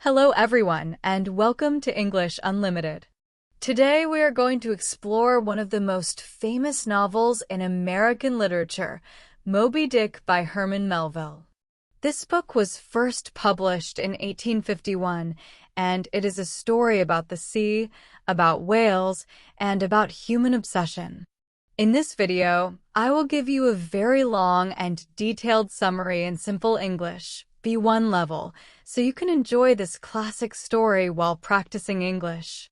Hello everyone, and welcome to English Unlimited. Today we are going to explore one of the most famous novels in American literature, Moby-Dick by Herman Melville. This book was first published in 1851, and it is a story about the sea, about whales, and about human obsession. In this video, I will give you a very long and detailed summary in simple English, B1 level, so you can enjoy this classic story while practicing English.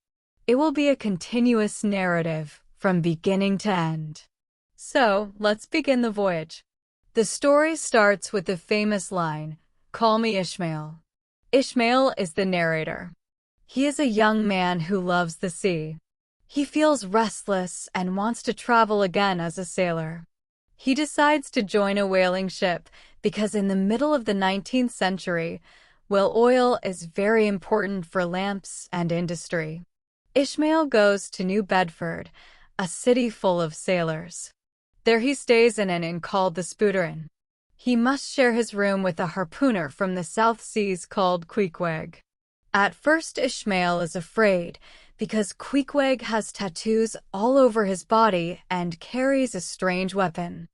It will be a continuous narrative from beginning to end. So, let's begin the voyage. The story starts with the famous line, "Call me Ishmael." Ishmael is the narrator. He is a young man who loves the sea. He feels restless and wants to travel again as a sailor. He decides to join a whaling ship because in the middle of the 19th century, whale oil is very important for lamps and industry. Ishmael goes to New Bedford, a city full of sailors. There he stays in an inn called the Spoonerin. He must share his room with a harpooner from the South Seas called Queequeg. At first Ishmael is afraid because Queequeg has tattoos all over his body and carries a strange weapon.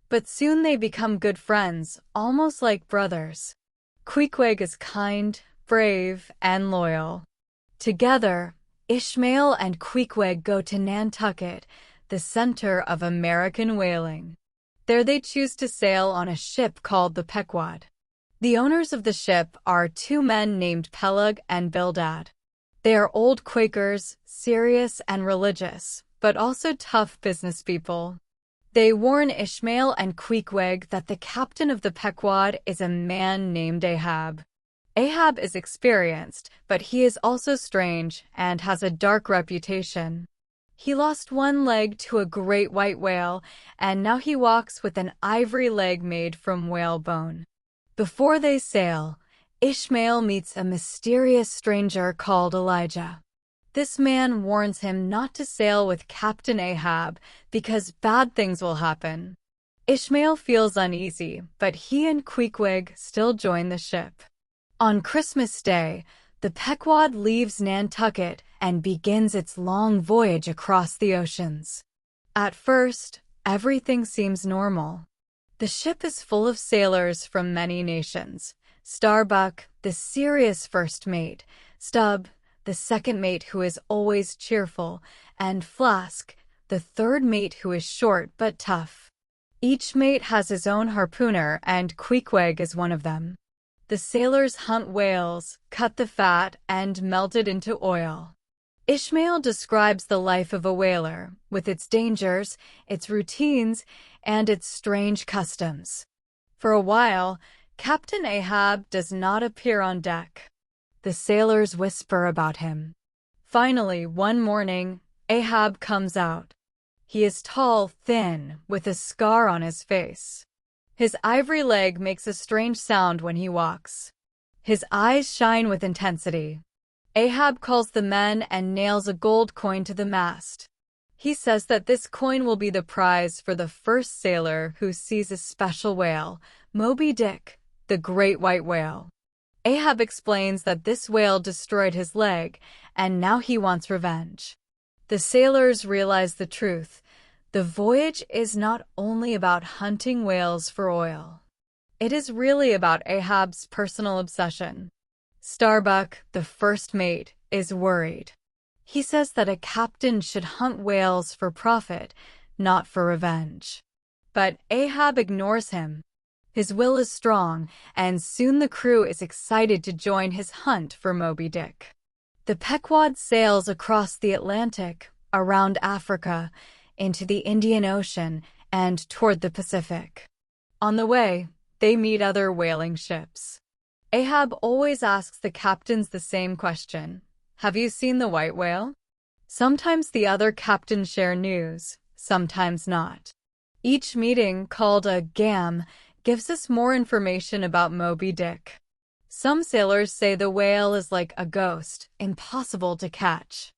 But soon they become good friends, almost like brothers. Queequeg is kind, brave, and loyal. Together, Ishmael and Queequeg go to Nantucket, the center of American whaling. There they choose to sail on a ship called the Pequod. The owners of the ship are two men named Peleg and Bildad. They are old Quakers, serious and religious, but also tough business people. They warn Ishmael and Queequeg that the captain of the Pequod is a man named Ahab. Ahab is experienced, but he is also strange and has a dark reputation. He lost one leg to a great white whale, and now he walks with an ivory leg made from whale bone. Before they sail, Ishmael meets a mysterious stranger called Elijah. This man warns him not to sail with Captain Ahab because bad things will happen. Ishmael feels uneasy, but he and Queequeg still join the ship. On Christmas Day, the Pequod leaves Nantucket and begins its long voyage across the oceans. At first, everything seems normal. The ship is full of sailors from many nations. Starbuck, the serious first mate, Stubb, the second mate who is always cheerful, and Flask, the third mate who is short but tough. Each mate has his own harpooner, and Queequeg is one of them. The sailors hunt whales, cut the fat, and melt it into oil. Ishmael describes the life of a whaler, with its dangers, its routines, and its strange customs. For a while, Captain Ahab does not appear on deck. The sailors whisper about him. Finally, one morning, Ahab comes out. He is tall, thin, with a scar on his face. His ivory leg makes a strange sound when he walks. His eyes shine with intensity. Ahab calls the men and nails a gold coin to the mast. He says that this coin will be the prize for the first sailor who sees a special whale, Moby-Dick, the great white whale. Ahab explains that this whale destroyed his leg, and now he wants revenge. The sailors realize the truth. The voyage is not only about hunting whales for oil. It is really about Ahab's personal obsession. Starbuck, the first mate, is worried. He says that a captain should hunt whales for profit, not for revenge. But Ahab ignores him. His will is strong, and soon the crew is excited to join his hunt for Moby-Dick. The Pequod sails across the Atlantic, around Africa, into the Indian Ocean, and toward the Pacific. On the way, they meet other whaling ships. Ahab always asks the captains the same question: "Have you seen the white whale?" Sometimes the other captains share news, sometimes not. Each meeting, called a gam, gives us more information about Moby-Dick. Some sailors say the whale is like a ghost, impossible to catch.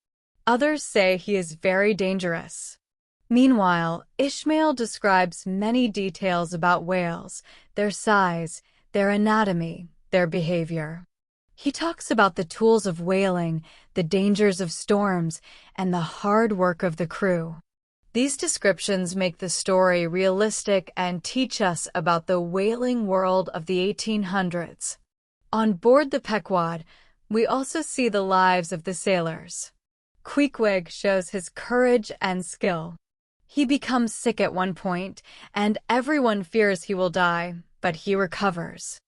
Others say he is very dangerous. Meanwhile, Ishmael describes many details about whales, their size, their anatomy, their behavior. He talks about the tools of whaling, the dangers of storms, and the hard work of the crew. These descriptions make the story realistic and teach us about the whaling world of the 1800s. On board the Pequod, we also see the lives of the sailors. Queequeg shows his courage and skill. He becomes sick at one point, and everyone fears he will die, but he recovers.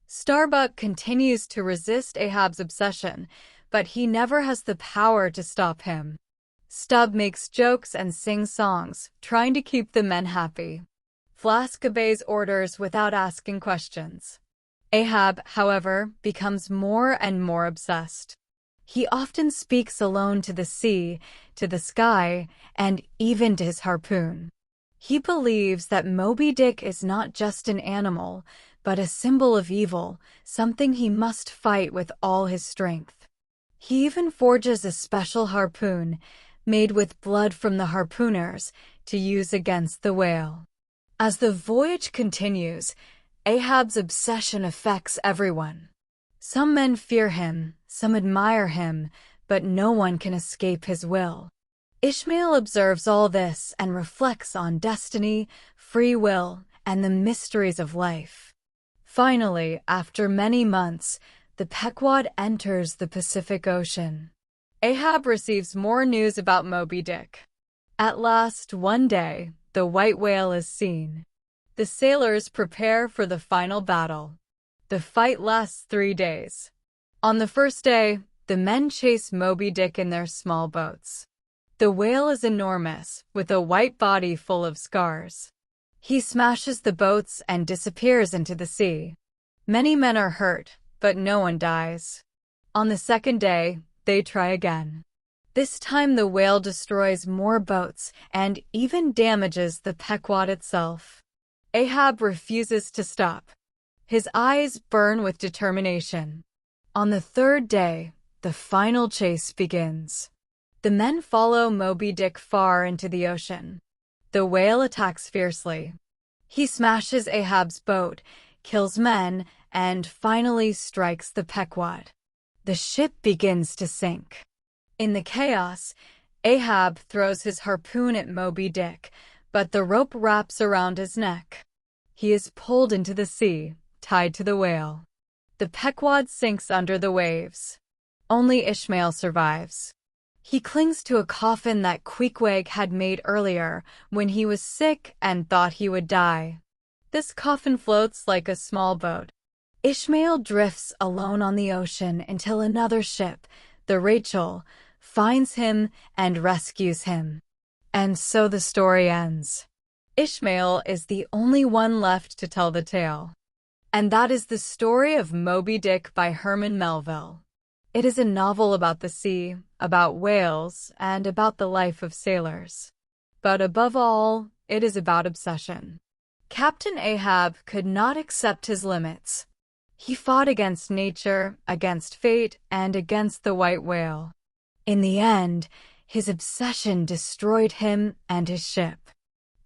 Starbuck continues to resist Ahab's obsession, but he never has the power to stop him. Stubb makes jokes and sings songs, trying to keep the men happy. Flask obeys orders without asking questions. Ahab, however, becomes more and more obsessed. He often speaks alone to the sea, to the sky, and even to his harpoon. He believes that Moby-Dick is not just an animal, but a symbol of evil, something he must fight with all his strength. He even forges a special harpoon, made with blood from the harpooners, to use against the whale. As the voyage continues, Ahab's obsession affects everyone. Some men fear him, some admire him, but no one can escape his will. Ishmael observes all this and reflects on destiny, free will, and the mysteries of life. Finally, after many months, the Pequod enters the Pacific Ocean. Ahab receives more news about Moby-Dick. At last, one day, the white whale is seen. The sailors prepare for the final battle. The fight lasts 3 days. On the first day, the men chase Moby-Dick in their small boats. The whale is enormous, with a white body full of scars. He smashes the boats and disappears into the sea. Many men are hurt, but no one dies. On the second day, they try again. This time the whale destroys more boats and even damages the Pequod itself. Ahab refuses to stop. His eyes burn with determination. On the third day, the final chase begins. The men follow Moby-Dick far into the ocean. The whale attacks fiercely. He smashes Ahab's boat, kills men, and finally strikes the Pequod. The ship begins to sink. In the chaos, Ahab throws his harpoon at Moby-Dick, but the rope wraps around his neck. He is pulled into the sea, tied to the whale. The Pequod sinks under the waves. Only Ishmael survives. He clings to a coffin that Queequeg had made earlier when he was sick and thought he would die. This coffin floats like a small boat. Ishmael drifts alone on the ocean until another ship, the Rachel, finds him and rescues him. And so the story ends. Ishmael is the only one left to tell the tale. And that is the story of Moby-Dick by Herman Melville. It is a novel about the sea, about whales, and about the life of sailors. But above all, it is about obsession. Captain Ahab could not accept his limits. He fought against nature, against fate, and against the white whale. In the end, his obsession destroyed him and his ship.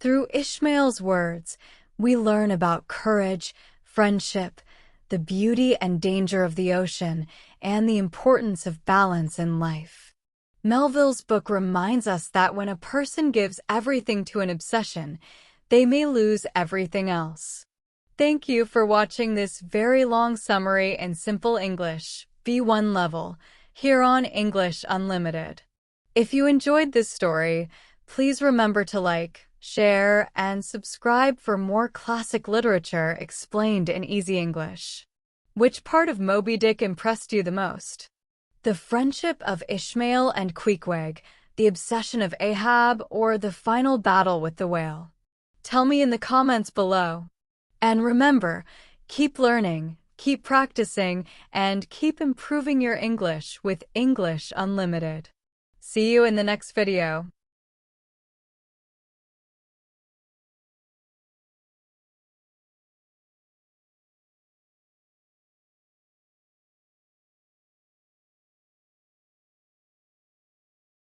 Through Ishmael's words, we learn about courage, friendship, the beauty and danger of the ocean, and the importance of balance in life. Melville's book reminds us that when a person gives everything to an obsession, they may lose everything else. Thank you for watching this very long summary in simple English, B1 level, here on English Unlimited. If you enjoyed this story, please remember to like, share, and subscribe for more classic literature explained in easy English. Which part of Moby-Dick impressed you the most? The friendship of Ishmael and Queequeg, the obsession of Ahab, or the final battle with the whale? Tell me in the comments below. And remember, keep learning, keep practicing, and keep improving your English with English Unlimited. See you in the next video.